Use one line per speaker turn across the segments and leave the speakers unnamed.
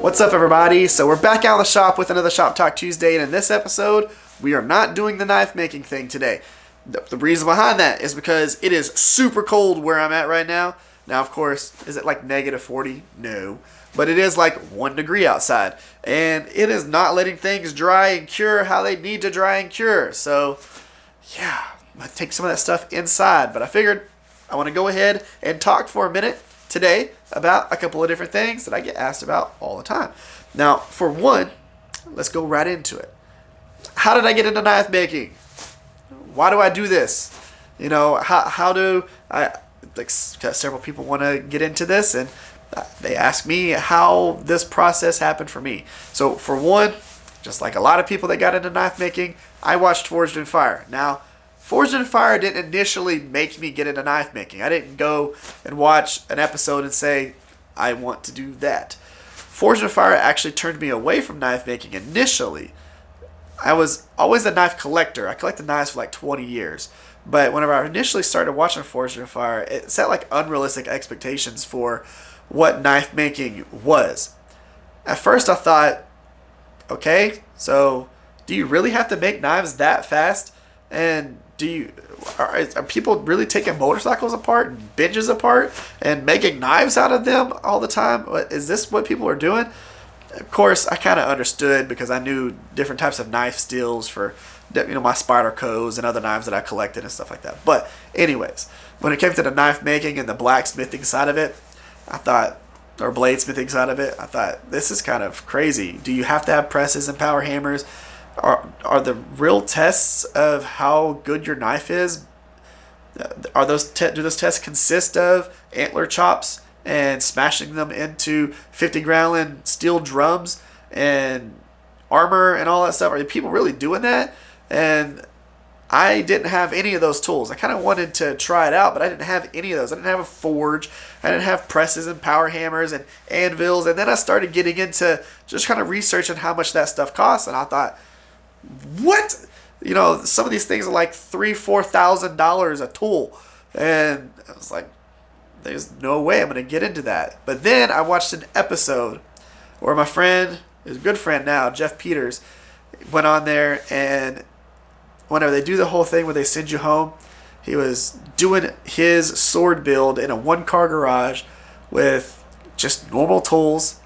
What's up, everybody? So we're back out of the shop with another Shop Talk Tuesday, and in this episode we are not doing the knife making thing today. The reason behind that is because it is super cold where I'm at right now. Now, of course, is it like -40? No. But it is like 1 degree outside, and it is not letting things dry and cure how they need to dry and cure. So yeah, I'm going to take some of that stuff inside, but I figured I want to go ahead and talk for a minute today about a couple of different things that I get asked about all the time. Now, for one, let's go right into it. How did I get into knife making? Why do I do this? You know, how do I, like, several people want to get into this, and they ask me how this process happened for me. So for one, just like a lot of people that got into knife making, I watched Forged in Fire. Now, Forged in Fire didn't initially make me get into knife making. I didn't go and watch an episode and say, I want to do that. Forged in Fire actually turned me away from knife making initially. I was always a knife collector. I collected knives for like 20 years. But whenever I initially started watching Forged in Fire, it set like unrealistic expectations for what knife making was. At first I thought, okay, so do you really have to make knives that fast? And are people really taking motorcycles apart and benches apart and making knives out of them all the time? Is this what people are doing? Of course, I kind of understood because I knew different types of knife steels for, you know, my Spydercos and other knives that I collected and stuff like that. But anyways, when it came to the knife making and the blacksmithing side of it, I thought, or bladesmithing side of it, I thought, this is kind of crazy. Do you have to have presses and power hammers? Are the real tests of how good your knife is? Do those tests consist of antler chops and smashing them into 50-gallon steel drums and armor and all that stuff? Are people really doing that? And I didn't have any of those tools. I kind of wanted to try it out, but I didn't have any of those. I didn't have a forge. I didn't have presses and power hammers and anvils. And then I started getting into just kind of researching how much that stuff costs. And I thought, what? You know, some of these things are like $3,000-$4,000 a tool. And I was like, there's no way I'm going to get into that. But then I watched an episode where my friend, his good friend now, Jeff Peters, went on there, and whenever they do the whole thing where they send you home, he was doing his sword build in a one-car garage with just normal tools.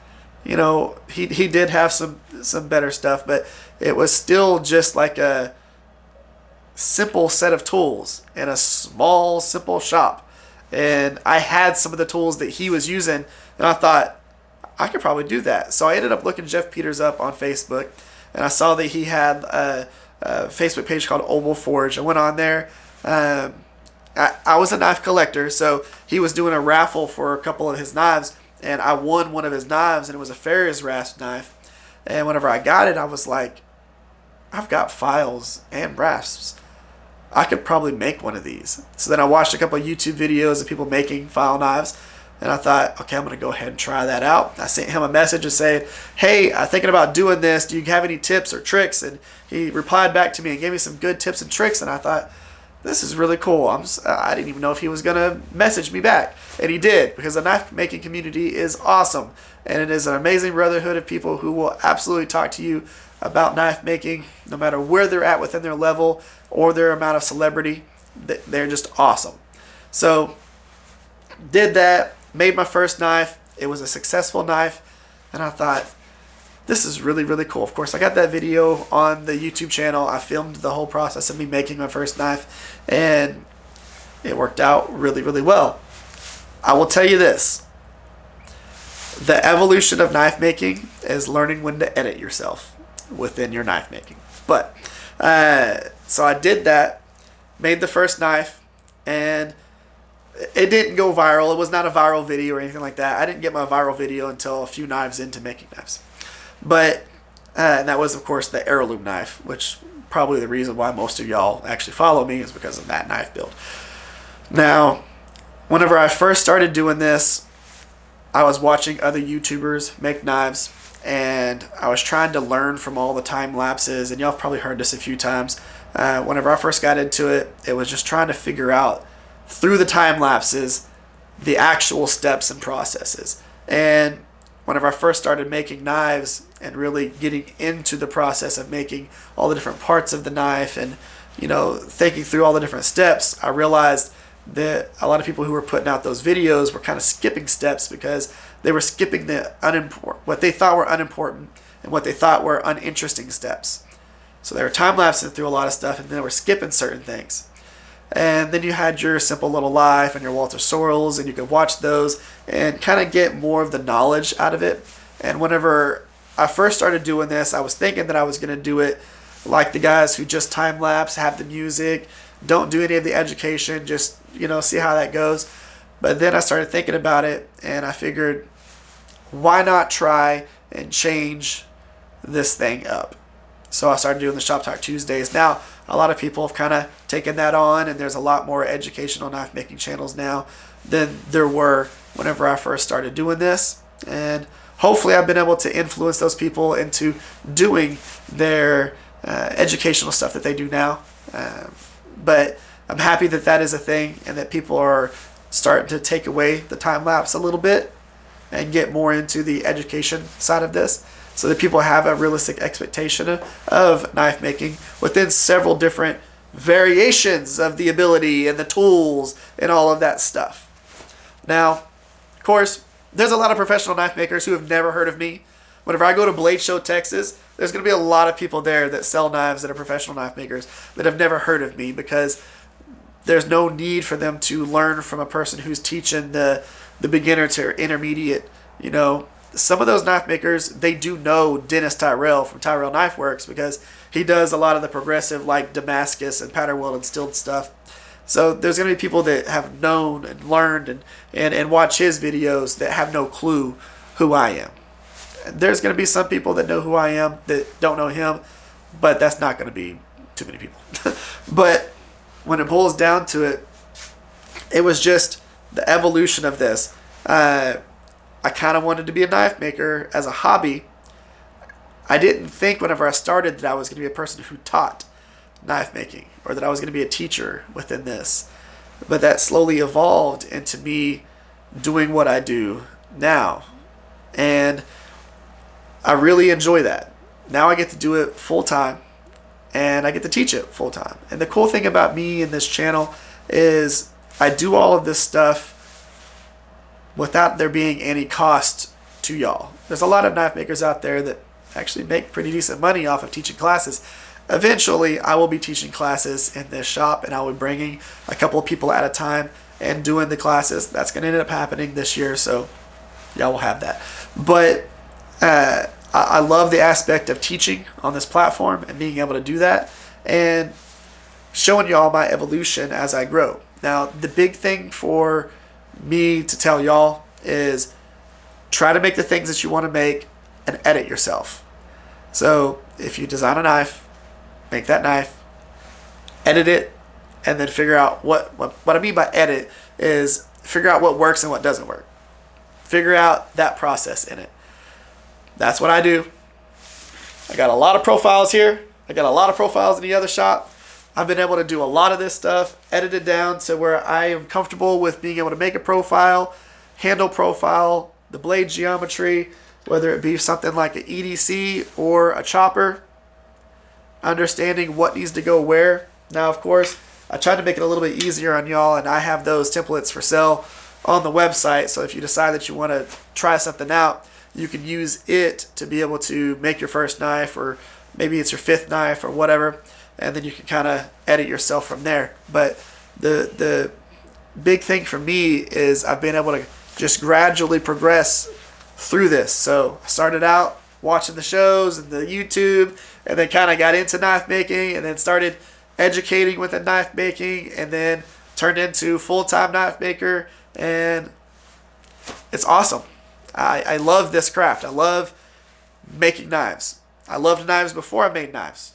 You know, he did have some better stuff, but it was still just like a simple set of tools in a small, simple shop. And I had some of the tools that he was using, and I thought, I could probably do that. So I ended up looking Jeff Peters up on Facebook, and I saw that he had a Facebook page called Oval Forge. I went on there. I was a knife collector, so he was doing a raffle for a couple of his knives, and I won one of his knives, and it was a Ferris rasp knife. And whenever I got it, I was like, I've got files and rasps. I could probably make one of these. So then I watched a couple of YouTube videos of people making file knives, and I thought, okay, I'm going to go ahead and try that out. I sent him a message and said, hey, I'm thinking about doing this. Do you have any tips or tricks? And he replied back to me and gave me some good tips and tricks, and I thought, this is really cool. I didn't even know if he was going to message me back. And he did, because the knife making community is awesome. And it is an amazing brotherhood of people who will absolutely talk to you about knife making, no matter where they're at within their level or their amount of celebrity. They're just awesome. So, did that, made my first knife. It was a successful knife. And I thought, this is really, really cool. Of course, I got that video on the YouTube channel. I filmed the whole process of me making my first knife, and it worked out really, really well. I will tell you this. The evolution of knife making is learning when to edit yourself within your knife making. But, so I did that, made the first knife, and it didn't go viral. It was not a viral video or anything like that. I didn't get my viral video until a few knives into making knives. But, and that was, of course, the heirloom knife, which probably the reason why most of y'all actually follow me is because of that knife build. Now, whenever I first started doing this, I was watching other YouTubers make knives, and I was trying to learn from all the time lapses, and y'all have probably heard this a few times. Whenever I first got into it, it was just trying to figure out through the time lapses the actual steps and processes. And whenever I first started making knives and really getting into the process of making all the different parts of the knife and, thinking through all the different steps, I realized that a lot of people who were putting out those videos were kind of skipping steps because they were skipping what they thought were unimportant and what they thought were uninteresting steps. So they were time-lapsing through a lot of stuff and they were skipping certain things. And then you had your Simple Little Life and your Walter Sorrells, and you could watch those and kind of get more of the knowledge out of it. And whenever I first started doing this, I was thinking that I was going to do it like the guys who just time-lapse, have the music, don't do any of the education, just, see how that goes. But then I started thinking about it, and I figured, why not try and change this thing up? So I started doing the Shop Talk Tuesdays. Now, a lot of people have kind of taken that on, and there's a lot more educational knife making channels now than there were whenever I first started doing this. And hopefully I've been able to influence those people into doing their educational stuff that they do now. But I'm happy that that is a thing and that people are starting to take away the time lapse a little bit and get more into the education side of this, so that people have a realistic expectation of knife making within several different variations of the ability and the tools and all of that stuff. Now, of course, there's a lot of professional knife makers who have never heard of me. Whenever I go to Blade Show, Texas, there's going to be a lot of people there that sell knives that are professional knife makers that have never heard of me, because there's no need for them to learn from a person who's teaching the beginner to intermediate. Some of those knife makers, they do know Dennis Tyrell from Tyrell Knife Works, because he does a lot of the progressive like Damascus and pattern weld and stilled stuff. So there's going to be people that have known and learned and watch his videos that have no clue who I am. There's going to be some people that know who I am that don't know him, but that's not going to be too many people. But when it boils down to it, it was just the evolution of this. I kind of wanted to be a knife maker as a hobby. I didn't think whenever I started that I was going to be a person who taught knife making or that I was going to be a teacher within this. But that slowly evolved into me doing what I do now. And I really enjoy that. Now I get to do it full time and I get to teach it full time. And the cool thing about me and this channel is I do all of this stuff without there being any cost to y'all. There's a lot of knife makers out there that actually make pretty decent money off of teaching classes. Eventually, I will be teaching classes in this shop, and I'll be bringing a couple of people at a time and doing the classes. That's going to end up happening this year, so y'all will have that. But I love the aspect of teaching on this platform and being able to do that and showing y'all my evolution as I grow. Now, the big thing for me to tell y'all is try to make the things that you want to make and edit yourself. So if you design a knife, make that knife, edit it, and then figure out what I mean by edit is figure out what works and what doesn't work. Figure out that process in it. That's what I do. I got a lot of profiles here. I got a lot of profiles in the other shop. I've been able to do a lot of this stuff, edit it down to where I am comfortable with being able to make a profile, handle profile, the blade geometry, whether it be something like an EDC or a chopper, understanding what needs to go where. Now, of course, I tried to make it a little bit easier on y'all, and I have those templates for sale on the website. So if you decide that you want to try something out, you can use it to be able to make your first knife, or maybe it's your fifth knife or whatever, and then you can kind of edit yourself from there. But the big thing for me is I've been able to just gradually progress through this. So I started out watching the shows and the YouTube, and then kind of got into knife making, and then started educating with the knife making, and then turned into full-time knife maker, and it's awesome. I love this craft. I love making knives. I loved knives before I made knives.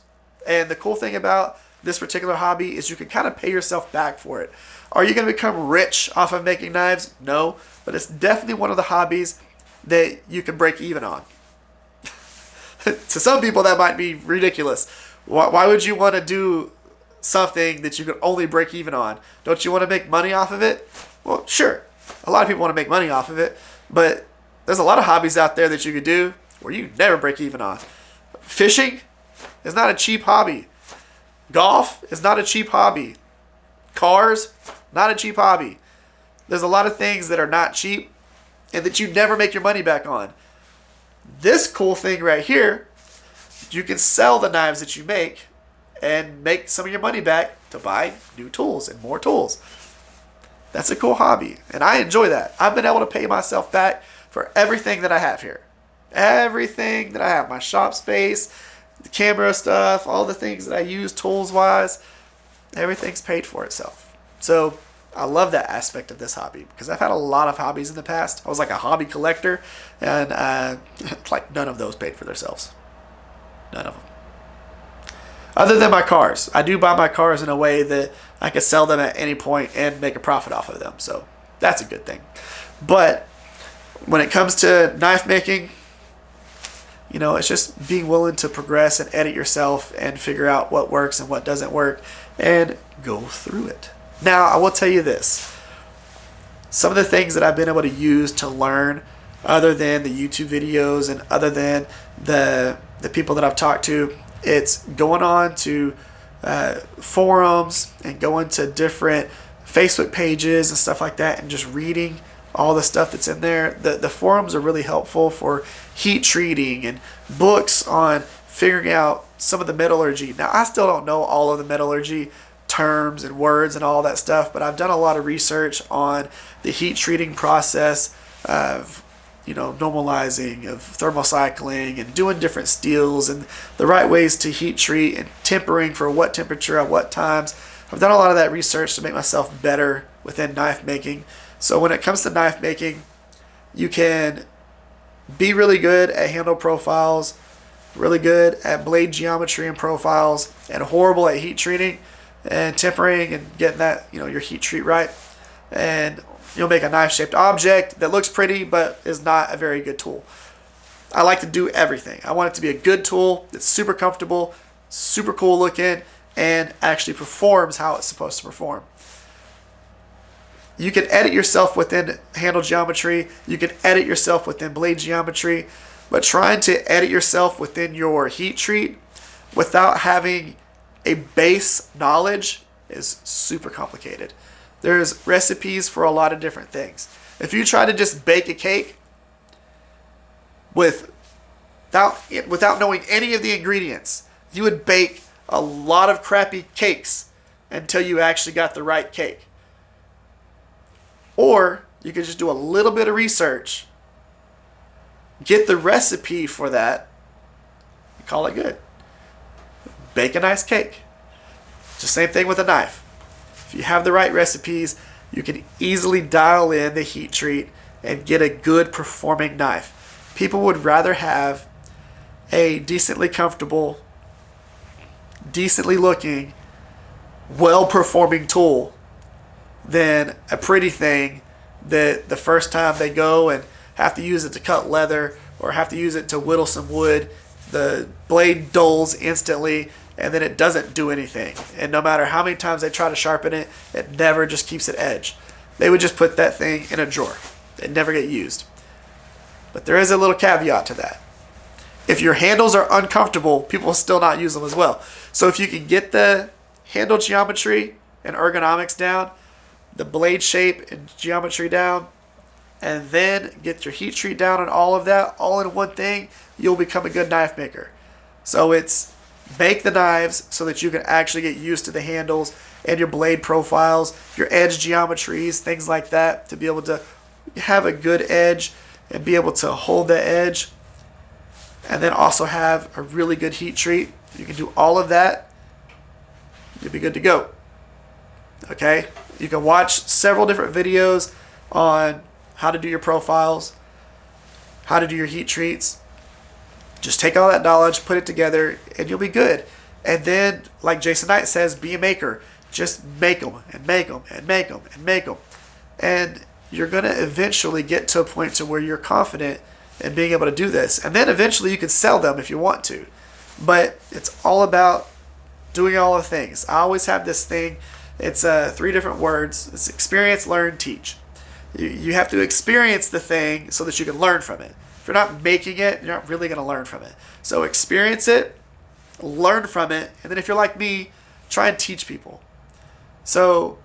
And the cool thing about this particular hobby is you can kind of pay yourself back for it. Are you going to become rich off of making knives? No, but it's definitely one of the hobbies that you can break even on. To some people, that might be ridiculous. Why would you want to do something that you can only break even on. Don't you want to make money off of it? Well, sure. A lot of people want to make money off of it, but there's a lot of hobbies out there that you could do where you never break even on. Fishing is not a cheap hobby. Golf is not a cheap hobby. Cars, not a cheap hobby. There's a lot of things that are not cheap and that you never make your money back on. This cool thing right here, you can sell the knives that you make and make some of your money back to buy new tools and more tools. That's a cool hobby, and I enjoy that. I've been able to pay myself back for everything that I have here. Everything that I have, my shop space, the camera stuff, all the things that I use tools-wise, everything's paid for itself. So I love that aspect of this hobby because I've had a lot of hobbies in the past. I was like a hobby collector, and like none of those paid for themselves. None of them. Other than my cars. I do buy my cars in a way that I can sell them at any point and make a profit off of them. So that's a good thing. But when it comes to knife making, you know, it's just being willing to progress and edit yourself and figure out what works and what doesn't work and go through it. Now, I will tell you this. Some of the things that I've been able to use to learn, other than the YouTube videos and other than the people that I've talked to, it's going on to forums and going to different Facebook pages and stuff like that and just reading all the stuff that's in there. The forums are really helpful for heat treating and books on figuring out some of the metallurgy. Now, I still don't know all of the metallurgy terms and words and all that stuff, but I've done a lot of research on the heat treating process of, you know, normalizing, of thermocycling and doing different steels and the right ways to heat treat and tempering for what temperature at what times. I've done a lot of that research to make myself better within knife making. So when it comes to knife making, you can be really good at handle profiles, really good at blade geometry and profiles, and horrible at heat treating and tempering and getting that, you know, your heat treat right. And you'll make a knife-shaped object that looks pretty but is not a very good tool. I like to do everything. I want it to be a good tool that's super comfortable, super cool looking, and actually performs how it's supposed to perform. You can edit yourself within handle geometry. You can edit yourself within blade geometry. But trying to edit yourself within your heat treat without having a base knowledge is super complicated. There's recipes for a lot of different things. If you try to just bake a cake without knowing any of the ingredients, you would bake a lot of crappy cakes until you actually got the right cake. Or you could just do a little bit of research, get the recipe for that, and call it good. Bake a nice cake. It's the same thing with a knife. If you have the right recipes, you can easily dial in the heat treat and get a good performing knife. People would rather have a decently comfortable, decently looking, well-performing tool than a pretty thing that the first time they go and have to use it to cut leather or have to use it to whittle some wood, the blade dulls instantly and then it doesn't do anything. And no matter how many times they try to sharpen it, it never just keeps it edge. They would just put that thing in a drawer. It'd never get used. But there is a little caveat to that. If your handles are uncomfortable, people will still not use them as well. So if you can get the handle geometry and ergonomics down, the blade shape and geometry down, and then get your heat treat down and all of that, all in one thing, you'll become a good knife maker. So it's make the knives so that you can actually get used to the handles and your blade profiles, your edge geometries, things like that, to be able to have a good edge and be able to hold that edge, and then also have a really good heat treat. You can do all of that, you'll be good to go. Okay? You can watch several different videos on how to do your profiles, how to do your heat treats. Just take all that knowledge, put it together, and you'll be good. And then, like Jason Knight says, be a maker. Just make them and make them and make them and make them. And you're going to eventually get to a point to where you're confident in being able to do this. And then eventually you can sell them if you want to. But it's all about doing all the things. I always have this thing. It's 3 different words. It's experience, learn, teach. You have to experience the thing so that you can learn from it. If you're not making it, you're not really going to learn from it. So experience it, learn from it, and then if you're like me, try and teach people. So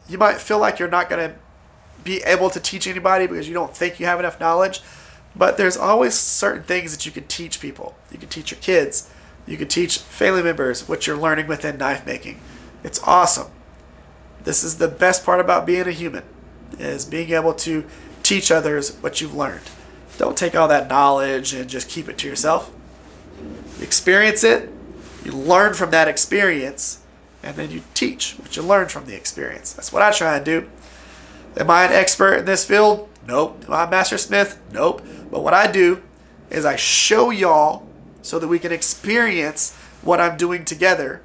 you might feel like you're not going to be able to teach anybody because you don't think you have enough knowledge, but there's always certain things that you can teach people. You can teach your kids. You can teach family members what you're learning within knife making. It's awesome. This is the best part about being a human, is being able to teach others what you've learned. Don't take all that knowledge and just keep it to yourself. You experience it, you learn from that experience, and then you teach what you learned from the experience. That's what I try and do. Am I an expert in this field? Nope. Am I a master smith? Nope. But what I do is I show y'all so that we can experience what I'm doing together.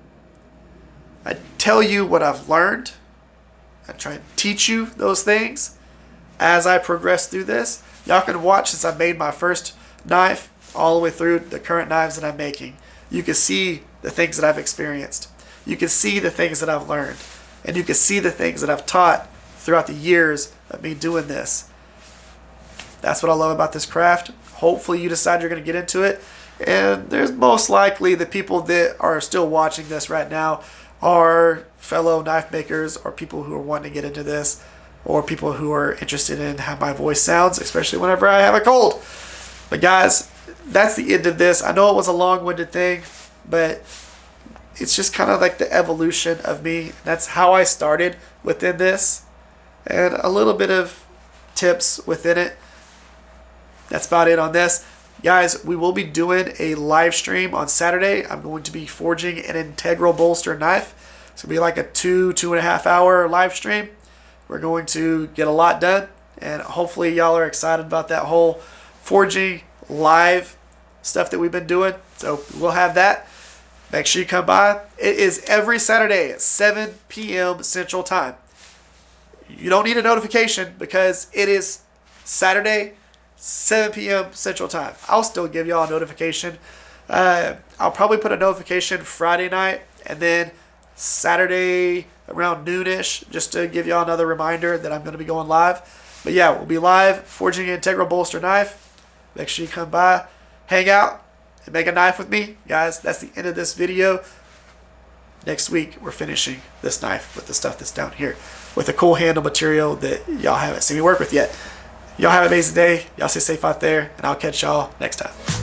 I tell you what I've learned. I try and teach you those things as I progress through this. Y'all can watch since I made my first knife all the way through the current knives that I'm making. You can see the things that I've experienced. You can see the things that I've learned. And you can see the things that I've taught throughout the years of me doing this. That's what I love about this craft. Hopefully you decide you're going to get into it. And there's most likely the people that are still watching this right now are fellow knife makers or people who are wanting to get into this, or people who are interested in how my voice sounds, especially whenever I have a cold. But guys, that's the end of this. I know it was a long-winded thing, but it's just kind of like the evolution of me. That's how I started within this, and a little bit of tips within it. That's about it on this. Guys, we will be doing a live stream on Saturday. I'm going to be forging an integral bolster knife. It's going to be like a 2.5 hour live stream. We're going to get a lot done, and hopefully y'all are excited about that whole forging live stuff that we've been doing. So we'll have that. Make sure you come by. It is every Saturday at 7 p.m. Central Time. You don't need a notification because it is Saturday, 7 p.m. Central Time. I'll still give y'all a notification. I'll probably put a notification Friday night and then Saturday around noonish, just to give y'all another reminder that I'm going to be going live. But yeah, we'll be live forging an integral bolster knife. Make sure you come by, hang out, and make a knife with me. Guys, that's the end of this video. Next week, we're finishing this knife with the stuff that's down here, with a cool handle material that y'all haven't seen me work with yet. Y'all have an amazing day. Y'all stay safe out there, and I'll catch y'all next time.